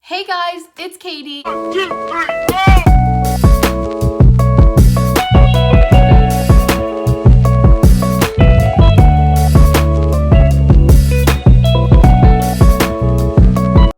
Hey guys, it's Caiti. 1, 2, 3, 4!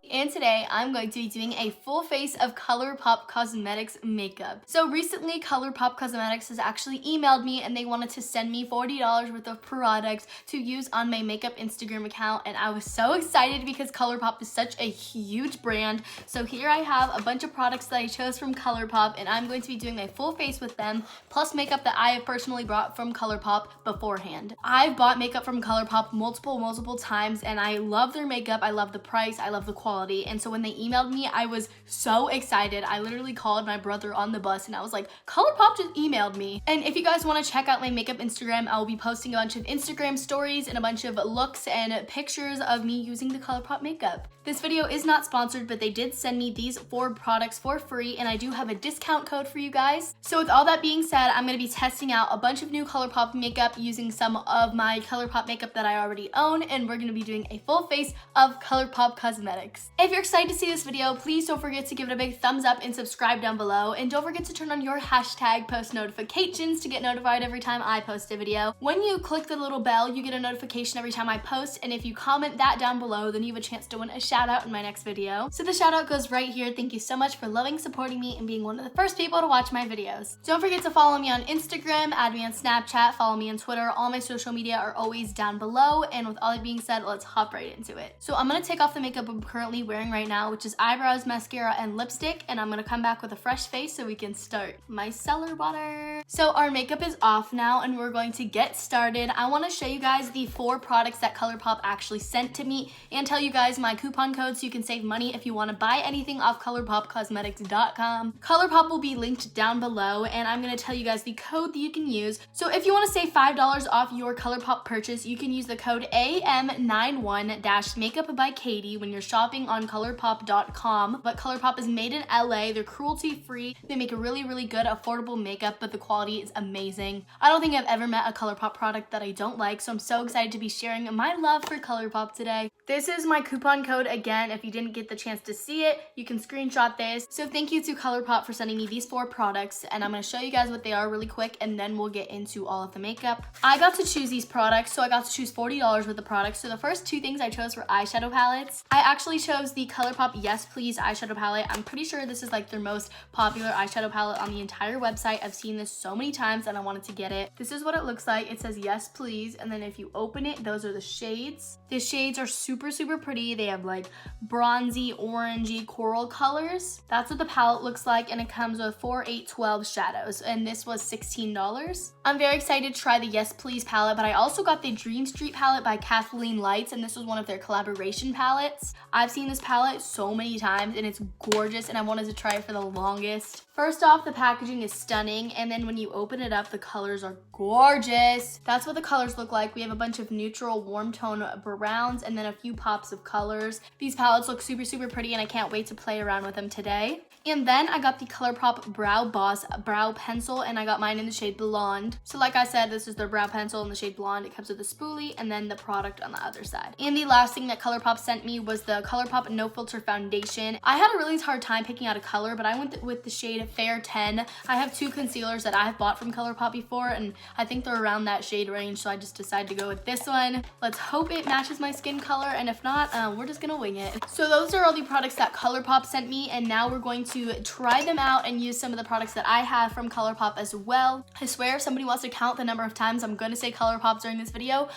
And today I'm going to be doing a full face of Colourpop Cosmetics makeup. So recently Colourpop Cosmetics has actually emailed me and they wanted to send me $40 worth of products to use on my makeup Instagram account, and I was so excited because Colourpop is such a huge brand. So here I have a bunch of products that I chose from Colourpop, and I'm going to be doing my full face with them, plus makeup that I have personally brought from Colourpop beforehand. I've bought makeup from Colourpop multiple times and I love their makeup, I love the price, I love the quality. And so when they emailed me, I was so excited. I literally called my brother on the bus and I was like, Colourpop just emailed me. And if you guys want to check out my makeup Instagram, I will be posting a bunch of Instagram stories and a bunch of looks and pictures of me using the Colourpop makeup. This video is not sponsored, but they did send me these 4 products for free, and I do have a discount code for you guys. So with all that being said, I'm going to be testing out a bunch of new Colourpop makeup using some of my Colourpop makeup that I already own, and we're going to be doing a full face of Colourpop Cosmetics. If you're excited to see this video, please don't forget to give it a big thumbs up and subscribe down below, and don't forget to turn on your hashtag post notifications to get notified every time I post a video. When you click the little bell, you get a notification every time I post, and if you comment that down below, then you have a chance to win a shout out in my next video. So the shout out goes right here. Thank you so much for loving, supporting me, and being one of the first people to watch my videos. Don't forget to follow me on Instagram, add me on Snapchat, follow me on Twitter. All my social media are always down below, and with all that being said, let's hop right into it. So I'm gonna take off the makeup I'm currently wearing right now, which is eyebrows, mascara, and lipstick, and I'm gonna come back with a fresh face so we can start. My cellar water. So our makeup is off now and we're going to get started. I want to show you guys the 4 products that Colourpop actually sent to me and tell you guys my coupon code so you can save money if you want to buy anything off colourpopcosmetics.com. Colourpop will be linked down below, and I'm going to tell you guys the code that you can use. So if you want to save $5 off your Colourpop purchase, you can use the code AM91-makeupbycaiti when you're shopping on colourpop.com. But Colourpop is made in LA. They're cruelty free. They make a really good affordable makeup, but the quality is amazing. I don't think I've ever met a Colourpop product that I don't like, so I'm so excited to be sharing my love for Colourpop today. This is my coupon code again. If you didn't get the chance to see it, you can screenshot this. So thank you to Colourpop for sending me these 4 products, and I'm going to show you guys what they are really quick, and then we'll get into all of the makeup. I got to choose these products, so I got to choose $40 worth of products. So the first 2 things I chose were eyeshadow palettes. I actually chose the Colourpop Yes Please eyeshadow palette. I'm pretty sure this is like their most popular eyeshadow palette on the entire website. I've seen this so many times and I wanted to get it. This is what it looks like. It says Yes Please, and then if you open it, those are the shades. The shades are super pretty. They have like bronzy, orangey, coral colors. That's what the palette looks like, and it comes with 4, 8, 12 shadows, and this was $16. I'm very excited to try the Yes Please palette, but I also got the Dream Street palette by Kathleen Lights, and this was one of their collaboration palettes. I've seen this palette so many times and it's gorgeous, and I wanted to try it for the longest. First off, the packaging is stunning, and then when you open it up, the colors are gorgeous. That's what the colors look like. We have a bunch of neutral warm tone browns and then a few pops of colors. These palettes look super pretty, and I can't wait to play around with them today. And then I got the Colourpop Brow Boss brow pencil, and I got mine in the shade Blonde. So like I said, this is their brow pencil in the shade Blonde. It comes with a spoolie and then the product on the other side. And the last thing that Colourpop sent me was the Colourpop No Filter Foundation. I had a really hard time picking out a color, but I went with the shade Fair 10. I have 2 concealers that I've bought from Colourpop before, and I think they're around that shade range, so I just decided to go with this one. Let's hope it matches my skin color, and if not, we're just gonna wing it. So those are all the products that Colourpop sent me, and now we're going to try them out and use some of the products that I have from Colourpop as well. I swear if somebody wants to count the number of times I'm gonna say Colourpop during this video,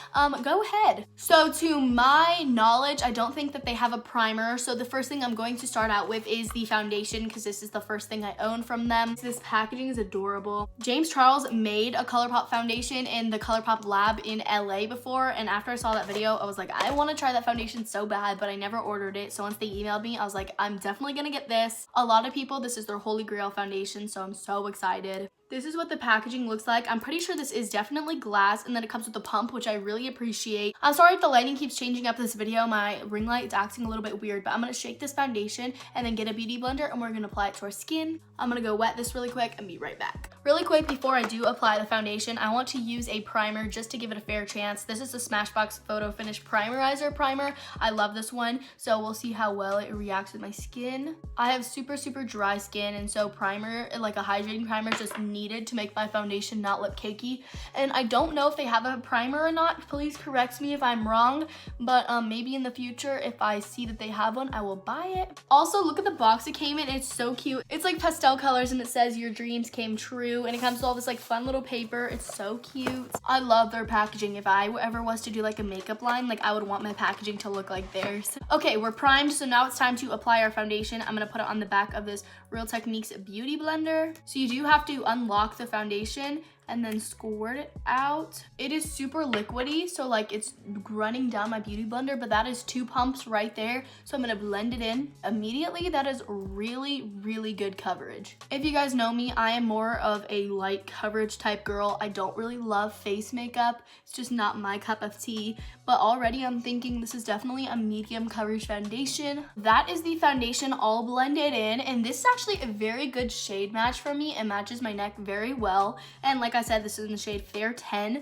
go ahead. So to my knowledge, I don't think that they have a primer, so the first thing I'm going to start out with is the foundation, because this is the first thing I own from them. This packaging is adorable. James Charles made a Colourpop foundation in the Colourpop lab in LA before, and after I saw that video, I was like, I want to try that foundation so bad, but I never ordered it. So once they emailed me, I was like, I'm definitely gonna get this. A lot of people, this is their holy grail foundation, so I'm so excited. This is what the packaging looks like. I'm pretty sure this is definitely glass, and then it comes with a pump, which I really appreciate. I'm sorry if the lighting keeps changing up this video. My ring light is acting a little bit weird, but I'm gonna shake this foundation and then get a beauty blender, and we're gonna apply it to our skin. I'm gonna go wet this really quick and be right back. Really quick, before I do apply the foundation, I want to use a primer just to give it a fair chance. This is the Smashbox Photo Finish Primerizer Primer. I love this one, so we'll see how well it reacts with my skin. I have super dry skin, and so primer, like a hydrating primer, is just needed to make my foundation not look cakey. And I don't know if they have a primer or not. Please correct me if I'm wrong, but maybe in the future, if I see that they have one, I will buy it. Also, look at the box it came in. It's so cute. It's like pastel colors, and it says your dreams came true, and it comes with all this like fun little paper. It's so cute. I love their packaging. If I ever was to do like a makeup line, like I would want my packaging to look like theirs. Okay, we're primed, so now it's time to apply our foundation. I'm gonna put it on the back of this Real Techniques Beauty Blender. So you do have to unlock the foundation and then squirt it out. It is super liquidy, so like it's running down my beauty blender, but that is 2 pumps right there. So I'm gonna blend it in immediately. That is really good coverage. If you guys know me, I am more of a light coverage type girl. I don't really love face makeup. It's just not my cup of tea, but already I'm thinking this is definitely a medium coverage foundation. That is the foundation all blended in, and this is actually a very good shade match for me. It matches my neck very well, and like I said, this is in the shade Fair 10.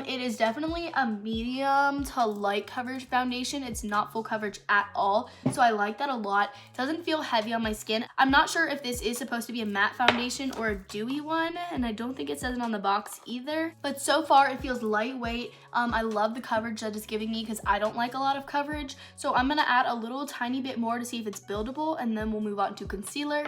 It is definitely a medium to light coverage foundation. It's not full coverage at all, so I like that a lot. It doesn't feel heavy on my skin. I'm not sure if this is supposed to be a matte foundation or a dewy one, and I don't think it says it on the box either, but so far it feels lightweight. I love the coverage that it's giving me because I don't like a lot of coverage, so I'm gonna add a little tiny bit more to see if it's buildable, and then we'll move on to concealer.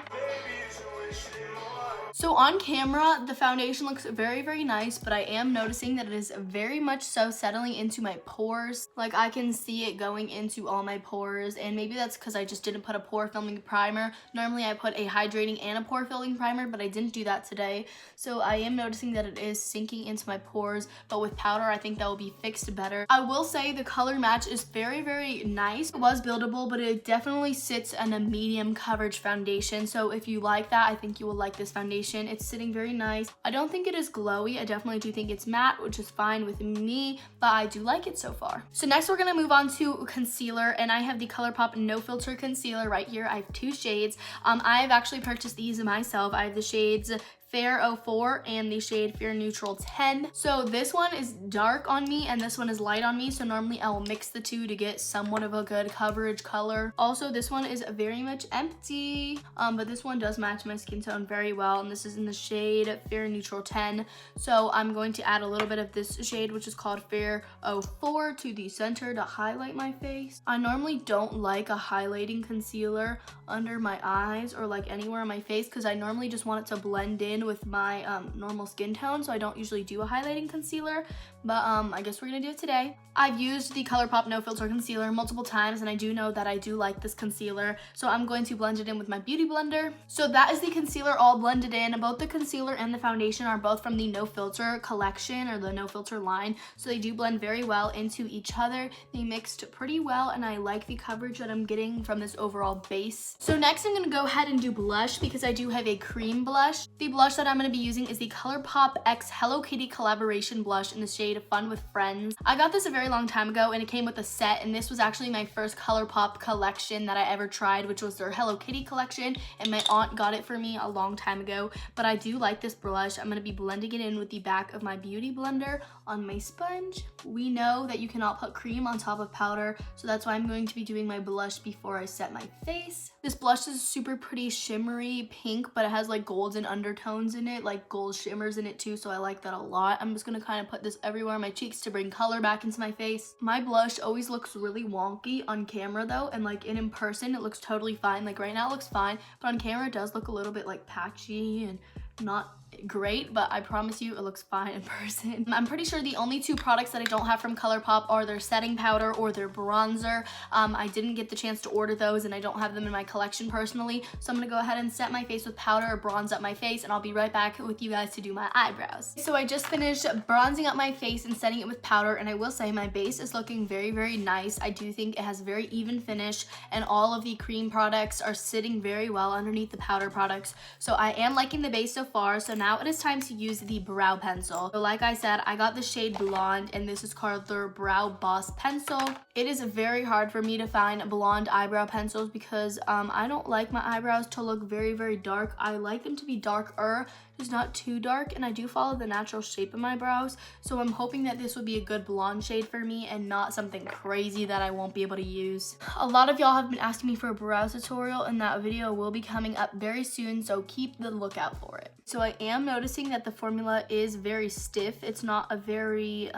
So on camera, the foundation looks very nice, but I am noticing that it is very much so settling into my pores. Like I can see it going into all my pores, and maybe that's because I just didn't put a pore filling primer. Normally I put a hydrating and a pore filling primer, but I didn't do that today. So I am noticing that it is sinking into my pores, but with powder, I think that will be fixed better. I will say the color match is very nice. It was buildable, but it definitely sits in a medium coverage foundation. So if you like that, I think you will like this foundation. It's sitting very nice. I don't think it is glowy. I definitely do think it's matte, which is fine with me, but I do like it so far. So next we're gonna move on to concealer, and I have the Colourpop No Filter Concealer right here. I have 2 shades. I've actually purchased these myself. I have the shades Fair 04 and the shade Fair Neutral 10. So this one is dark on me and this one is light on me, so normally I will mix the two to get somewhat of a good coverage color. Also, this one is very much empty, but this one does match my skin tone very well, and this is in the shade Fair Neutral 10. So I'm going to add a little bit of this shade, which is called Fair 04, to the center to highlight my face. I normally don't like a highlighting concealer under my eyes or like anywhere on my face because I normally just want it to blend in with my normal skin tone, so I don't usually do a highlighting concealer, but I guess we're gonna do it today. I've used the Colourpop No Filter Concealer multiple times, and I do know that I do like this concealer, so I'm going to blend it in with my beauty blender. So that is the concealer all blended in. Both the concealer and the foundation are both from the No Filter collection or the No Filter line, so they do blend very well into each other. They mixed pretty well, and I like the coverage that I'm getting from this overall base. So next I'm gonna go ahead and do blush because I do have a cream blush. The blush that I'm going to be using is the Colourpop X Hello Kitty collaboration blush in the shade Fun with Friends. I got this a very long time ago, and it came with a set, and this was actually my first Colourpop collection that I ever tried, which was their Hello Kitty collection, and my aunt got it for me a long time ago. But I do like this blush. I'm going to be blending it in with the back of my beauty blender on my sponge. We know that you cannot put cream on top of powder, so that's why I'm going to be doing my blush before I set my face. This blush is super pretty shimmery pink, but it has like golden undertones in it, like gold shimmers in it too, so I like that a lot. I'm just gonna kind of put this everywhere on my cheeks to bring color back into my face. My blush always looks really wonky on camera though, and like in person it looks totally fine. Like right now it looks fine, but on camera it does look a little bit like patchy and not great, but I promise you it looks fine in person. I'm pretty sure the only 2 products that I don't have from Colourpop are their setting powder or their bronzer. I didn't get the chance to order those, and I don't have them in my collection personally, so I'm gonna go ahead and set my face with powder or bronze up my face, and I'll be right back with you guys to do my eyebrows. So I just finished bronzing up my face and setting it with powder, and I will say my base is looking very nice. I do think it has a very even finish, and all of the cream products are sitting very well underneath the powder products, so I am liking the base so far. So now it is time to use the brow pencil. So like I said, I got the shade Blonde, and this is called the Brow Boss Pencil. It is very hard for me to find blonde eyebrow pencils because I don't like my eyebrows to look very, very dark. I like them to be darker, just not too dark, and I do follow the natural shape of my brows. So I'm hoping that this will be a good blonde shade for me and not something crazy that I won't be able to use. A lot of y'all have been asking me for a brow tutorial, and that video will be coming up very soon, so keep the lookout for it. So I am noticing that the formula is very stiff. It's not a very,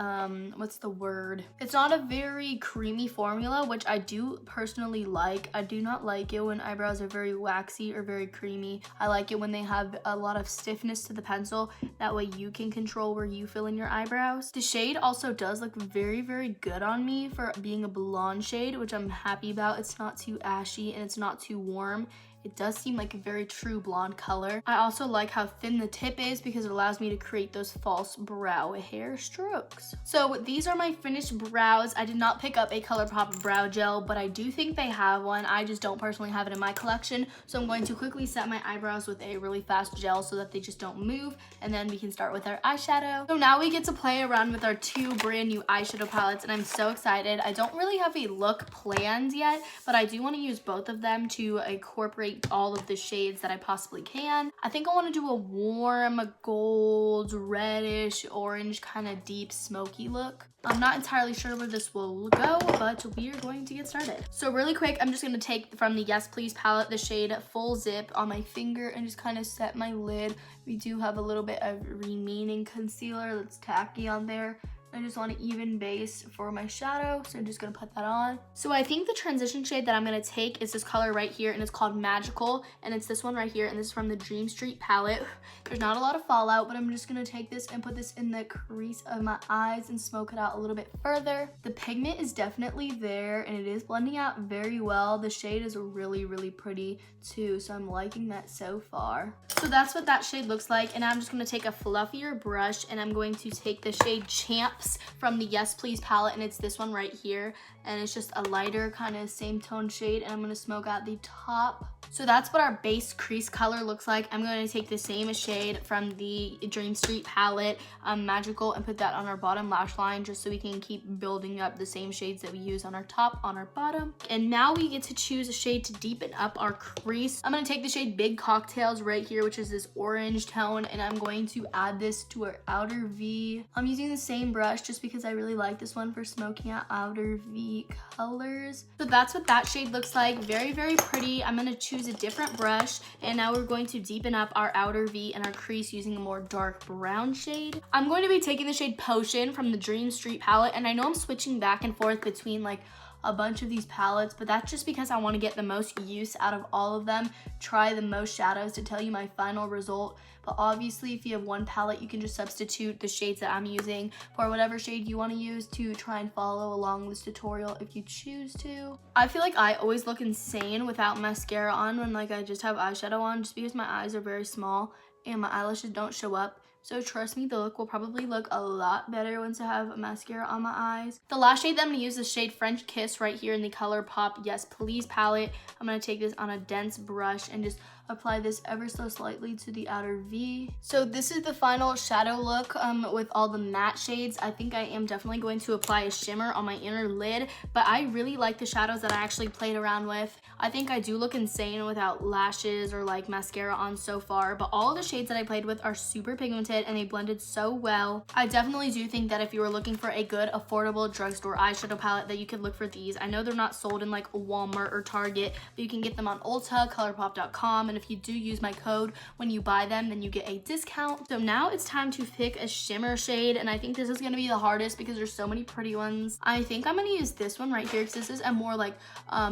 what's the word? It's not a very creamy formula, which I do personally like. I do not like it when eyebrows are very waxy or very creamy. I like it when they have a lot of stiffness to the pencil. That way you can control where you fill in your eyebrows. The shade also does look very, very good on me for being a blonde shade, which I'm happy about. It's not too ashy and it's not too warm. It does seem like a very true blonde color. I also like how thin the tip is because it allows me to create those false brow hair strokes. So these are my finished brows. I did not pick up a Colourpop brow gel, but I do think they have one. I just don't personally have it in my collection. So I'm going to quickly set my eyebrows with a really fast gel so that they just don't move, and then we can start with our eyeshadow. So now we get to play around with our two brand new eyeshadow palettes, and I'm so excited. I don't really have a look planned yet, but I do want to use both of them to incorporate all of the shades that I possibly can. I think I want to do a warm gold, reddish, orange, kind of deep smoky look. I'm not entirely sure where this will go, but we are going to get started. So really quick, I'm just going to take from the Yes Please palette the shade Full Zip on my finger and just kind of set my lid. We do have a little bit of remaining concealer that's tacky on there. I just want an even base for my shadow, so I'm just gonna put that on. So I think the transition shade that I'm gonna take is this color right here, and it's called Magical, and it's this one right here, and this is from the Dream Street palette. There's not a lot of fallout, but I'm just gonna take this and put this in the crease of my eyes and smoke it out a little bit further. The pigment is definitely there, and it is blending out very well. The shade is really, really pretty too, so I'm liking that so far. So that's what that shade looks like, and I'm just gonna take a fluffier brush, and I'm going to take the shade Champ from the Yes Please palette, and it's this one right here, and it's just a lighter kind of same tone shade, and I'm going to smoke out the top. So that's what our base crease color looks like. I'm going to take the same shade from the Dream Street palette, Magical, and put that on our bottom lash line just so we can keep building up the same shades that we use on our top, on our bottom. And now we get to choose a shade to deepen up our crease. I'm going to take the shade Big Cocktails right here, which is this orange tone, and I'm going to add this to our outer V. I'm using the same brush just because I really like this one for smoking out outer V colors. So that's what that shade looks like. Very, very pretty. I'm going to choose a different brush, and now we're going to deepen up our outer V and our crease using a more dark brown shade. I'm going to be taking the shade Potion from the Dream Street palette, and I know I'm switching back and forth between like a bunch of these palettes, but that's just because I want to get the most use out of all of them, try the most shadows to tell you my final result. But obviously if you have one palette, you can just substitute the shades that I'm using for whatever shade you want to use to try and follow along this tutorial if you choose to. I feel like I always look insane without mascara on when like I just have eyeshadow on, just because my eyes are very small and my eyelashes don't show up. So trust me, the look will probably look a lot better once I have mascara on my eyes. The last shade that I'm going to use is shade French Kiss right here in the Colourpop Yes Please palette. I'm going to take this on a dense brush and just apply this ever so slightly to the outer V. So this is the final shadow look with all the matte shades. I think I am definitely going to apply a shimmer on my inner lid, but I really like the shadows that I actually played around with. I think I do look insane without lashes or like mascara on so far, but all the shades that I played with are super pigmented and they blended so well. I definitely do think that if you were looking for a good affordable drugstore eyeshadow palette, that you could look for these. I know they're not sold in like Walmart or Target, but you can get them on Ulta, Colourpop.com, and if you do use my code when you buy them, then you get a discount. So now it's time to pick a shimmer shade, and I think this is going to be the hardest because there's so many pretty ones. I think I'm going to use this one right here because this is a more like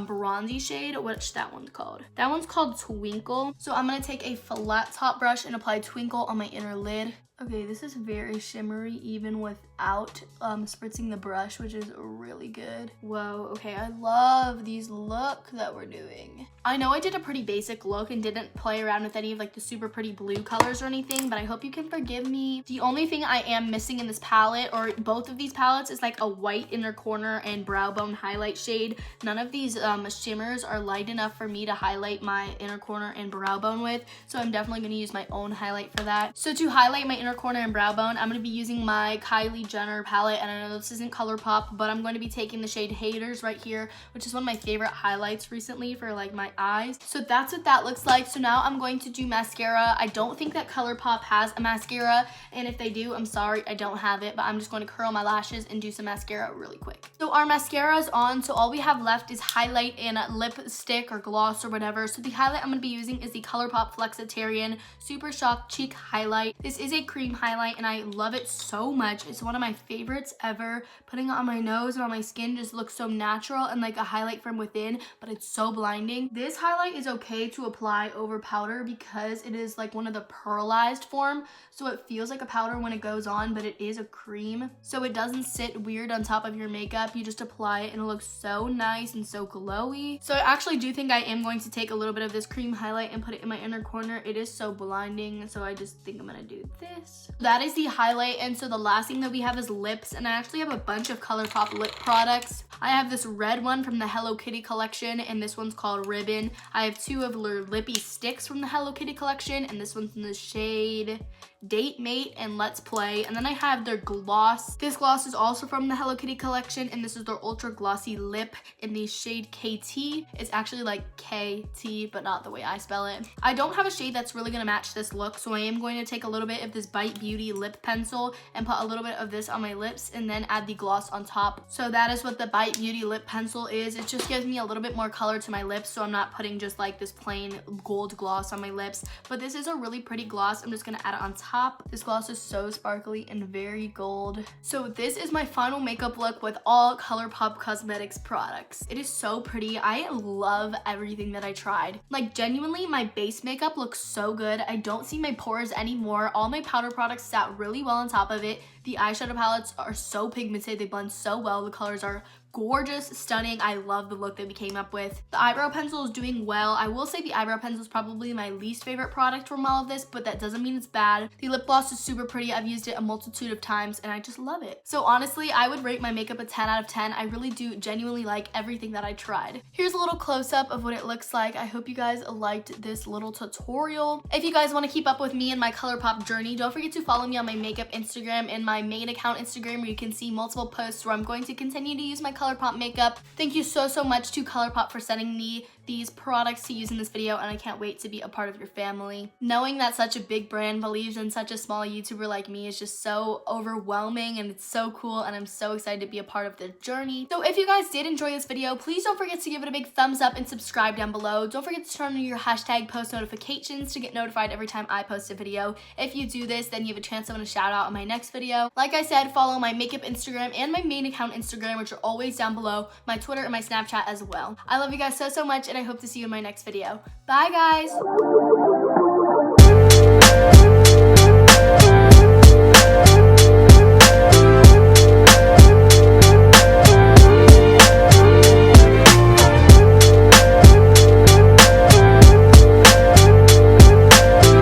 bronzy shade. Which that one's called? That one's called Twinkle. So I'm going to take a flat top brush and apply Twinkle on my inner lid. Okay, this is very shimmery even without spritzing the brush, which is really good. Whoa, okay, I love these look that we're doing. I know I did a pretty basic look and didn't play around with any of like the super pretty blue colors or anything, but I hope you can forgive me. The only thing I am missing in this palette, or both of these palettes, is like a white inner corner and brow bone highlight shade. None of these shimmers are light enough for me to highlight my inner corner and brow bone with, so I'm definitely going to use my own highlight for that. So to highlight my inner corner and brow bone, I'm going to be using my Kylie Jenner palette, and I know this isn't Colourpop, but I'm going to be taking the shade Haters right here, which is one of my favorite highlights recently for like my eyes. So that's what that looks like. So now I'm going to do mascara. I don't think that Colourpop has a mascara, and if they do, I'm sorry, I don't have it, but I'm just going to curl my lashes and do some mascara really quick. So our mascara is on, so all we have left is highlight and lipstick or gloss or whatever. So the highlight I'm going to be using is the Colourpop Flexitarian Super Shock Cheek Highlight. This is a cream highlight and I love it so much. It's one of my favorites ever. Putting it on my nose and on my skin just looks so natural and like a highlight from within, but it's so blinding. This highlight is okay to apply over powder because it is like one of the pearlized form, so it feels like a powder when it goes on, but it is a cream, so it doesn't sit weird on top of your makeup. You just apply it and it looks so nice and so glowy. So I actually do think I am going to take a little bit of this cream highlight and put it in my inner corner. It is so blinding, so I just think I'm gonna do this. That is the highlight, and so the last thing that we have is lips, and I actually have a bunch of Colourpop lip products. I have this red one from the Hello Kitty collection, and this one's called Ribbon. I have two of their lippy sticks from the Hello Kitty collection, and this one's in the shade Date Mate and Let's Play. And then I have their gloss. This gloss is also from the Hello Kitty collection, and this is their ultra glossy lip in the shade Caiti. It's actually like KT, but not the way I spell it. I don't have a shade that's really gonna match this look, so I am going to take a little bit of this Bite Beauty lip pencil and put a little bit of this on my lips and then add the gloss on top. So that is what the Bite Beauty lip pencil is. It just gives me a little bit more color to my lips, so I'm not putting just like this plain gold gloss on my lips. But this is a really pretty gloss. I'm just gonna add it on top. This gloss is so sparkly and very gold. So this is my final makeup look with all Colourpop Cosmetics products. It is so pretty. I love everything that I tried. Like genuinely, my base makeup looks so good. I don't see my pores anymore. All my powder products sat really well on top of it. The eyeshadow palettes are so pigmented. They blend so well. The colors are gorgeous, stunning. I love the look that we came up with. The eyebrow pencil is doing well. I will say the eyebrow pencil is probably my least favorite product from all of this, but that doesn't mean it's bad. The lip gloss is super pretty. I've used it a multitude of times and I just love it. So honestly, I would rate my makeup a 10 out of 10. I really do genuinely like everything that I tried. Here's a little close-up of what it looks like. I hope you guys liked this little tutorial. If you guys want to keep up with me and my Colourpop journey, don't forget to follow me on my makeup Instagram and my main account Instagram, where you can see multiple posts where I'm going to continue to use my Colourpop makeup. Thank you so much to Colourpop for sending me these products to use in this video, and I can't wait to be a part of your family. Knowing that such a big brand believes in such a small YouTuber like me is just so overwhelming, and it's so cool, and I'm so excited to be a part of their journey. So if you guys did enjoy this video, please don't forget to give it a big thumbs up and subscribe down below. Don't forget to turn on your hashtag post notifications to get notified every time I post a video. If you do this, then you have a chance of winning a shout out in my next video. Like I said, follow my makeup Instagram and my main account Instagram, which are always down below, my Twitter and my Snapchat as well. I love you guys so much, and I hope to see you in my next video. Bye guys!